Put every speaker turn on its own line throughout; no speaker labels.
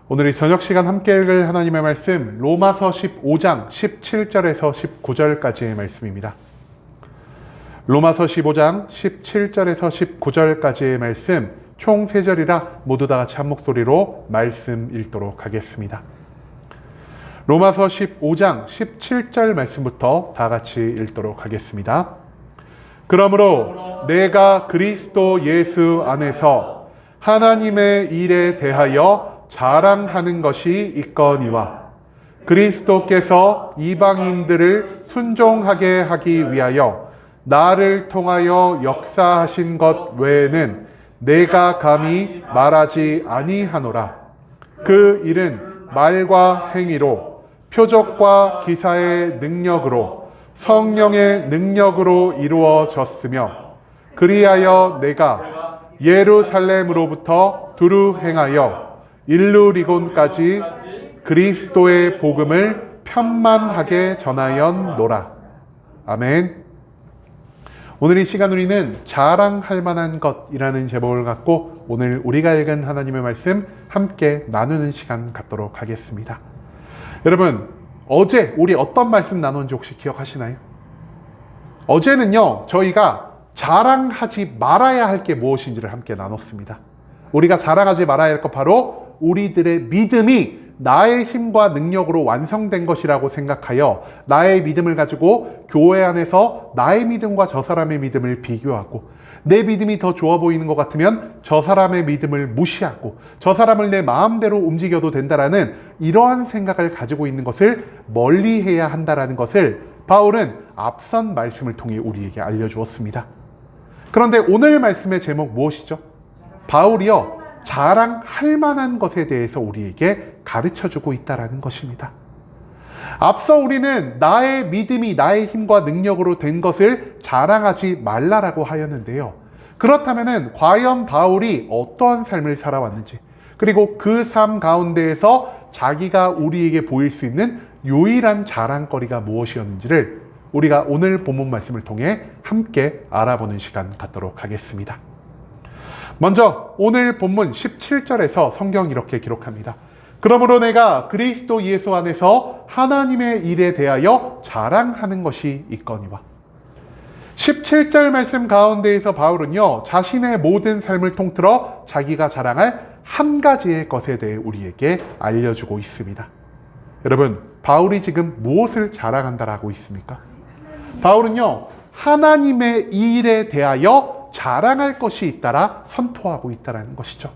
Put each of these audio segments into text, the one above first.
오늘 이 저녁 시간 함께 읽을 하나님의 말씀 로마서 15장 17절에서 19절까지의 말씀입니다. 로마서 15장 17절에서 19절까지의 말씀 총 3절이라 모두 다 같이 한 목소리로 말씀 읽도록 하겠습니다. 로마서 15장 17절 말씀부터 다 같이 읽도록 하겠습니다. 그러므로 내가 그리스도 예수 안에서 하나님의 일에 대하여 자랑하는 것이 있거니와 그리스도께서 이방인들을 순종하게 하기 위하여 나를 통하여 역사하신 것 외에는 내가 감히 말하지 아니하노라. 그 일은 말과 행위로 표적과 기사의 능력으로 성령의 능력으로 이루어졌으며 그리하여 내가 예루살렘으로부터 두루 행하여 일루리곤까지 그리스도의 복음을 편만하게 전하였노라. 아멘. 오늘 이 시간 우리는 자랑할 만한 것이라는 제목을 갖고 오늘 우리가 읽은 하나님의 말씀 함께 나누는 시간 갖도록 하겠습니다. 여러분, 어제 우리 어떤 말씀 나눴는지 혹시 기억하시나요? 어제는요, 저희가 자랑하지 말아야 할 게 무엇인지를 함께 나눴습니다. 우리가 자랑하지 말아야 할 것 바로 우리들의 믿음이 나의 힘과 능력으로 완성된 것이라고 생각하여 나의 믿음을 가지고 교회 안에서 나의 믿음과 저 사람의 믿음을 비교하고 내 믿음이 더 좋아 보이는 것 같으면 저 사람의 믿음을 무시하고 저 사람을 내 마음대로 움직여도 된다라는 이러한 생각을 가지고 있는 것을 멀리해야 한다라는 것을 바울은 앞선 말씀을 통해 우리에게 알려주었습니다. 그런데 오늘 말씀의 제목 무엇이죠? 바울이요, 자랑할 만한 것에 대해서 우리에게 가르쳐주고 있다는 것입니다. 앞서 우리는 나의 믿음이 나의 힘과 능력으로 된 것을 자랑하지 말라라고 하였는데요. 그렇다면 과연 바울이 어떠한 삶을 살아왔는지, 그리고 그 삶 가운데에서 자기가 우리에게 보일 수 있는 유일한 자랑거리가 무엇이었는지를 우리가 오늘 본문 말씀을 통해 함께 알아보는 시간 갖도록 하겠습니다. 먼저 오늘 본문 17절에서 성경 이렇게 기록합니다. 그러므로 내가 그리스도 예수 안에서 하나님의 일에 대하여 자랑하는 것이 있거니와. 17절 말씀 가운데에서 바울은요, 자신의 모든 삶을 통틀어 자기가 자랑할 한 가지의 것에 대해 우리에게 알려주고 있습니다. 여러분, 바울이 지금 무엇을 자랑한다라고 있습니까? 바울은요, 하나님의 일에 대하여 자랑할 것이 있다라 선포하고 있다는 것이죠.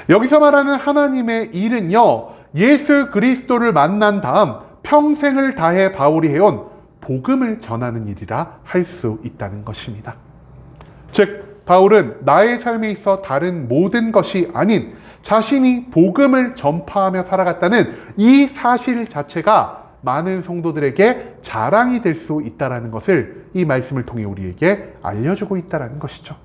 여기서 말하는 하나님의 일은요, 예수 그리스도를 만난 다음 평생을 다해 바울이 해온 복음을 전하는 일이라 할 수 있다는 것입니다. 즉, 바울은 나의 삶에 있어 다른 모든 것이 아닌 자신이 복음을 전파하며 살아갔다는 이 사실 자체가 많은 성도들에게 자랑이 될 수 있다는 것을 이 말씀을 통해 우리에게 알려주고 있다는 것이죠.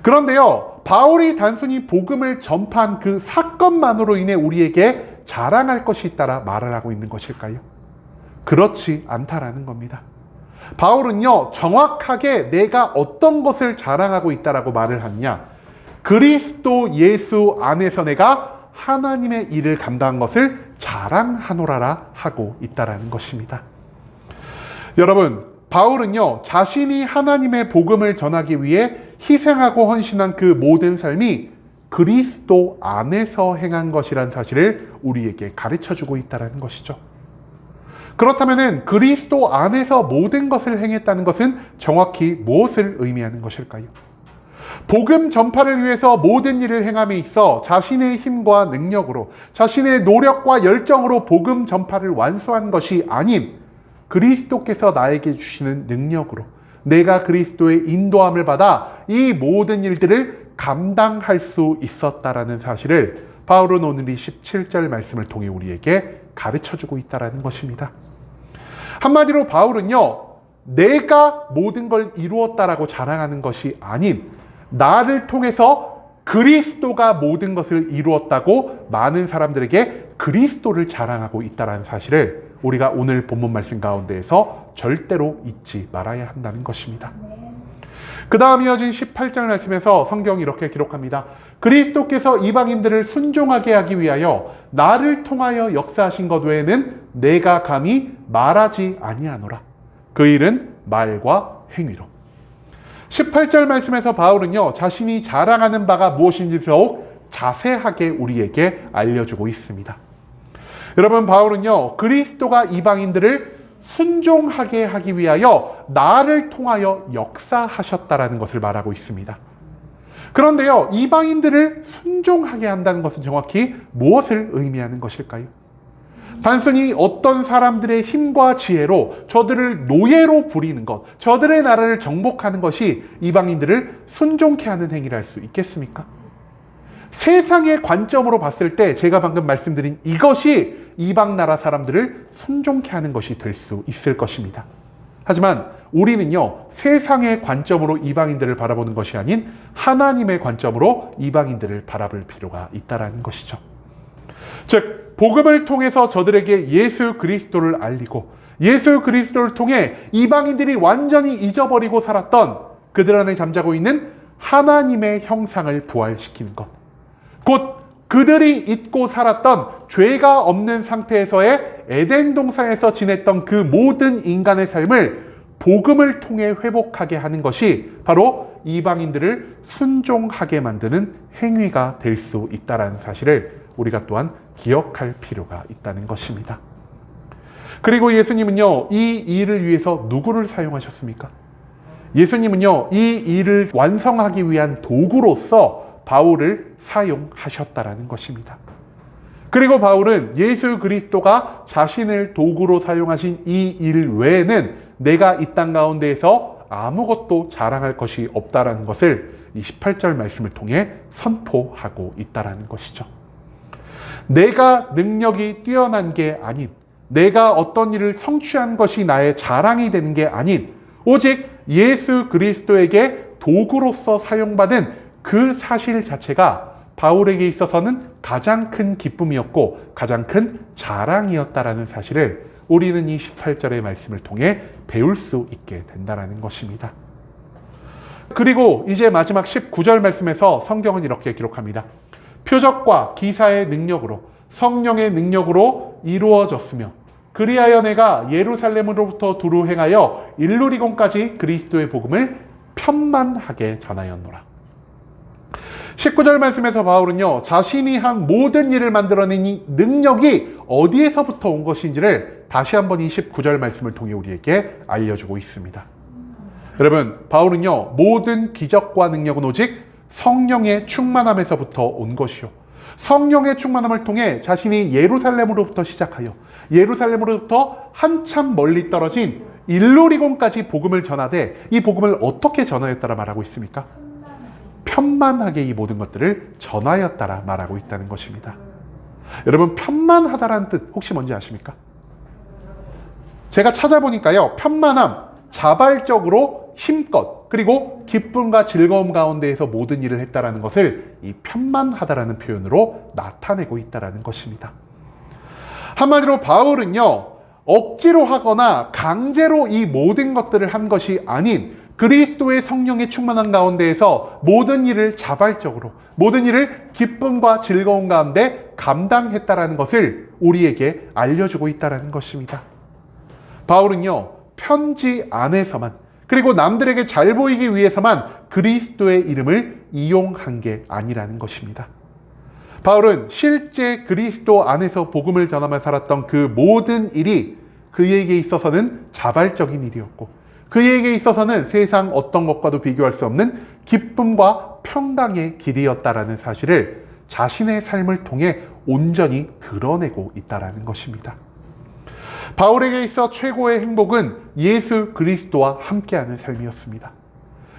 그런데요, 바울이 단순히 복음을 전파한 그 사건만으로 인해 우리에게 자랑할 것이 있다라 말을 하고 있는 것일까요? 그렇지 않다라는 겁니다. 바울은요, 정확하게 내가 어떤 것을 자랑하고 있다라고 말을 하느냐, 그리스도 예수 안에서 내가 하나님의 일을 감당한 것을 자랑하노라라 하고 있다라는 것입니다. 여러분, 바울은요, 자신이 하나님의 복음을 전하기 위해 희생하고 헌신한 그 모든 삶이 그리스도 안에서 행한 것이라는 사실을 우리에게 가르쳐주고 있다는 것이죠. 그렇다면 그리스도 안에서 모든 것을 행했다는 것은 정확히 무엇을 의미하는 것일까요? 복음 전파를 위해서 모든 일을 행함에 있어 자신의 힘과 능력으로, 자신의 노력과 열정으로 복음 전파를 완수한 것이 아닌 그리스도께서 나에게 주시는 능력으로 내가 그리스도의 인도함을 받아 이 모든 일들을 감당할 수 있었다라는 사실을 바울은 오늘 이 17절 말씀을 통해 우리에게 가르쳐주고 있다는 것입니다. 한마디로 바울은요, 내가 모든 걸 이루었다라고 자랑하는 것이 아닌 나를 통해서 그리스도가 모든 것을 이루었다고 많은 사람들에게 그리스도를 자랑하고 있다는 사실을 우리가 오늘 본문 말씀 가운데에서 절대로 잊지 말아야 한다는 것입니다. 그 다음 이어진 18절 말씀에서 성경이 이렇게 기록합니다. 그리스도께서 이방인들을 순종하게 하기 위하여 나를 통하여 역사하신 것 외에는 내가 감히 말하지 아니하노라. 그 일은 말과 행위로. 18절 말씀에서 바울은요, 자신이 자랑하는 바가 무엇인지 더욱 자세하게 우리에게 알려주고 있습니다. 여러분, 바울은요, 그리스도가 이방인들을 순종하게 하기 위하여 나를 통하여 역사하셨다라는 것을 말하고 있습니다. 그런데요, 이방인들을 순종하게 한다는 것은 정확히 무엇을 의미하는 것일까요? 단순히 어떤 사람들의 힘과 지혜로 저들을 노예로 부리는 것, 저들의 나라를 정복하는 것이 이방인들을 순종케 하는 행위를 할 수 있겠습니까? 세상의 관점으로 봤을 때 제가 방금 말씀드린 이것이 이방 나라 사람들을 순종케 하는 것이 될 수 있을 것입니다. 하지만 우리는요, 세상의 관점으로 이방인들을 바라보는 것이 아닌 하나님의 관점으로 이방인들을 바라볼 필요가 있다는 것이죠. 즉, 복음을 통해서 저들에게 예수 그리스도를 알리고 예수 그리스도를 통해 이방인들이 완전히 잊어버리고 살았던 그들 안에 잠자고 있는 하나님의 형상을 부활시키는 것. 곧 그들이 잊고 살았던 죄가 없는 상태에서의 에덴 동산에서 지냈던 그 모든 인간의 삶을 복음을 통해 회복하게 하는 것이 바로 이방인들을 순종하게 만드는 행위가 될 수 있다는 사실을 우리가 또한 기억할 필요가 있다는 것입니다. 그리고 예수님은요, 이 일을 위해서 누구를 사용하셨습니까? 예수님은요, 이 일을 완성하기 위한 도구로서 바울을 사용하셨다라는 것입니다. 그리고 바울은 예수 그리스도가 자신을 도구로 사용하신 이 일 외에는 내가 이 땅 가운데에서 아무것도 자랑할 것이 없다라는 것을 이 18절 말씀을 통해 선포하고 있다라는 것이죠. 내가 능력이 뛰어난 게 아닌, 내가 어떤 일을 성취한 것이 나의 자랑이 되는 게 아닌, 오직 예수 그리스도에게 도구로서 사용받은 그 사실 자체가 바울에게 있어서는 가장 큰 기쁨이었고 가장 큰 자랑이었다라는 사실을 우리는 이 18절의 말씀을 통해 배울 수 있게 된다는 것입니다. 그리고 이제 마지막 19절 말씀에서 성경은 이렇게 기록합니다. 표적과 기사의 능력으로, 성령의 능력으로 이루어졌으며 그리하여 내가 예루살렘으로부터 두루 행하여 일루리곤까지 그리스도의 복음을 편만하게 전하였노라. 19절 말씀에서 바울은요, 자신이 한 모든 일을 만들어낸 이 능력이 어디에서부터 온 것인지를 다시 한번 이 19절 말씀을 통해 우리에게 알려주고 있습니다. 여러분, 바울은요, 모든 기적과 능력은 오직 성령의 충만함에서부터 온 것이요, 성령의 충만함을 통해 자신이 예루살렘으로부터 시작하여 예루살렘으로부터 한참 멀리 떨어진 일루리곤까지 복음을 전하되 이 복음을 어떻게 전하였다라 말하고 있습니까? 편만하게 이 모든 것들을 전하였다라 말하고 있다는 것입니다. 여러분, 편만하다라는 뜻 혹시 뭔지 아십니까? 제가 찾아보니까요, 편만함, 자발적으로 힘껏 그리고 기쁨과 즐거움 가운데에서 모든 일을 했다라는 것을 이 편만하다라는 표현으로 나타내고 있다라는 것입니다. 한마디로 바울은요, 억지로 하거나 강제로 이 모든 것들을 한 것이 아닌 그리스도의 성령의 충만한 가운데에서 모든 일을 자발적으로, 모든 일을 기쁨과 즐거움 가운데 감당했다라는 것을 우리에게 알려주고 있다는 것입니다. 바울은요, 편지 안에서만, 그리고 남들에게 잘 보이기 위해서만 그리스도의 이름을 이용한 게 아니라는 것입니다. 바울은 실제 그리스도 안에서 복음을 전하며 살았던 그 모든 일이 그에게 있어서는 자발적인 일이었고 그에게 있어서는 세상 어떤 것과도 비교할 수 없는 기쁨과 평강의 길이었다라는 사실을 자신의 삶을 통해 온전히 드러내고 있다는 것입니다. 바울에게 있어 최고의 행복은 예수 그리스도와 함께하는 삶이었습니다.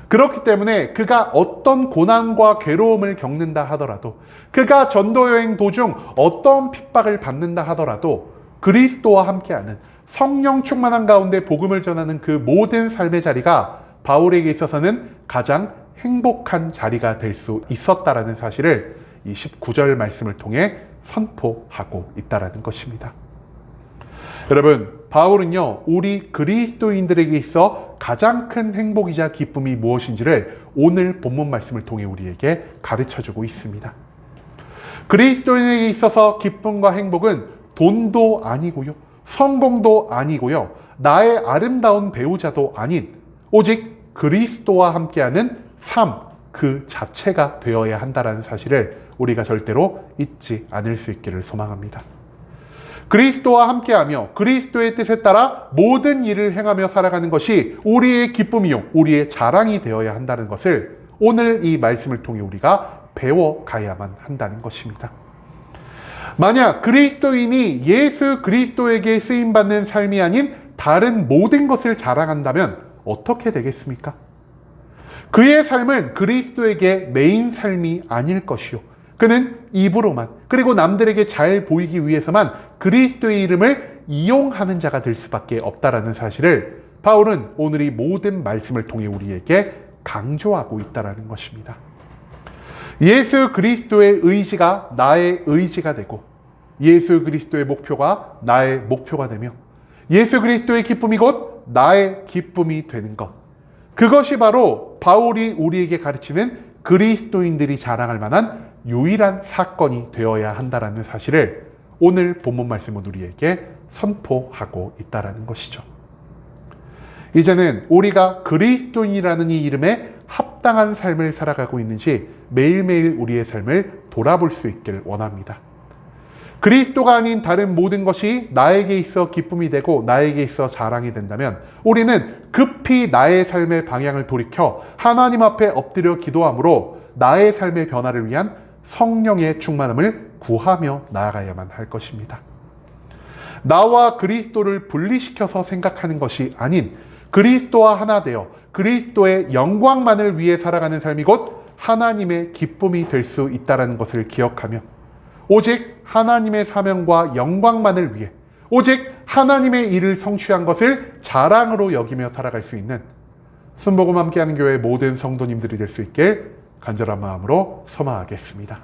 그렇기 때문에 그가 어떤 고난과 괴로움을 겪는다 하더라도, 그가 전도여행 도중 어떤 핍박을 받는다 하더라도 그리스도와 함께하는 성령 충만한 가운데 복음을 전하는 그 모든 삶의 자리가 바울에게 있어서는 가장 행복한 자리가 될 수 있었다라는 사실을 이 19절 말씀을 통해 선포하고 있다라는 것입니다. 여러분, 바울은요, 우리 그리스도인들에게 있어 가장 큰 행복이자 기쁨이 무엇인지를 오늘 본문 말씀을 통해 우리에게 가르쳐주고 있습니다. 그리스도인에게 있어서 기쁨과 행복은 돈도 아니고요, 성공도 아니고요, 나의 아름다운 배우자도 아닌 오직 그리스도와 함께하는 삶 그 자체가 되어야 한다는 사실을 우리가 절대로 잊지 않을 수 있기를 소망합니다. 그리스도와 함께하며 그리스도의 뜻에 따라 모든 일을 행하며 살아가는 것이 우리의 기쁨이요, 우리의 자랑이 되어야 한다는 것을 오늘 이 말씀을 통해 우리가 배워가야만 한다는 것입니다. 만약 그리스도인이 예수 그리스도에게 쓰임받는 삶이 아닌 다른 모든 것을 자랑한다면 어떻게 되겠습니까? 그의 삶은 그리스도에게 메인 삶이 아닐 것이요, 그는 입으로만 그리고 남들에게 잘 보이기 위해서만 그리스도의 이름을 이용하는 자가 될 수밖에 없다라는 사실을 바울은 오늘 이 모든 말씀을 통해 우리에게 강조하고 있다는 것입니다. 예수 그리스도의 의지가 나의 의지가 되고 예수 그리스도의 목표가 나의 목표가 되며 예수 그리스도의 기쁨이 곧 나의 기쁨이 되는 것, 그것이 바로 바울이 우리에게 가르치는 그리스도인들이 자랑할 만한 유일한 사건이 되어야 한다는 사실을 오늘 본문 말씀은 우리에게 선포하고 있다는 것이죠. 이제는 우리가 그리스도인이라는 이 이름에 합당한 삶을 살아가고 있는지 매일매일 우리의 삶을 돌아볼 수 있기를 원합니다. 그리스도가 아닌 다른 모든 것이 나에게 있어 기쁨이 되고 나에게 있어 자랑이 된다면 우리는 급히 나의 삶의 방향을 돌이켜 하나님 앞에 엎드려 기도함으로 나의 삶의 변화를 위한 성령의 충만함을 구하며 나아가야만 할 것입니다. 나와 그리스도를 분리시켜서 생각하는 것이 아닌 그리스도와 하나 되어 그리스도의 영광만을 위해 살아가는 삶이 곧 하나님의 기쁨이 될 수 있다는 것을 기억하며 오직 하나님의 사명과 영광만을 위해 오직 하나님의 일을 성취한 것을 자랑으로 여기며 살아갈 수 있는 순복음 함께하는 교회 모든 성도님들이 될 수 있길 간절한 마음으로 소망하겠습니다.